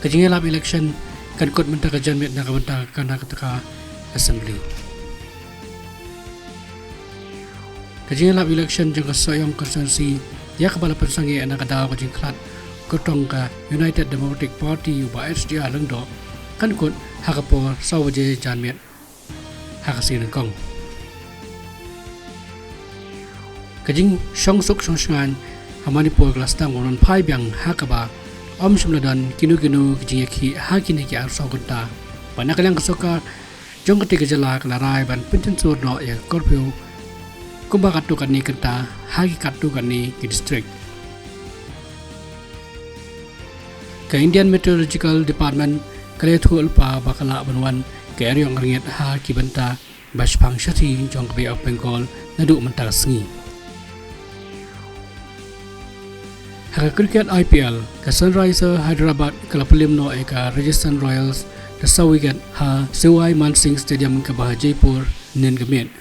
Kajing lap election kan kot Mynta kajan met nak Mynta kana ketaka assembly. Kajing lap election jang soyong konstitusi ya kepala pensangi anak kadaw kajing klat kotong ka United Democratic Party uba HDR lengdo kan kot hakapor sawaje jan met hakasi nengkong. Kajing syong suk syong syangan Hamanipur kelas tang wonon pai biang hakaba om sumladan kinu kajing yaki hakini ki arso gunta panakalang kasoka jong ketika jala kelarai ban pencen surno ya korpio kumba katu kani kenta hagi katu kani ki district ke Indian Meteorological Department kale thu alpa bakala banwan ke aryong ringet ha ki banta bashpang shati jong Bay of Bengal nadu Mynta sngi. Haka cricket IPL ka Sunrisers Hyderabad kalapalim no eka Rajasthan Royals da sawigat ha Sewai Mansingh Stadium ka Jaipur nen gamet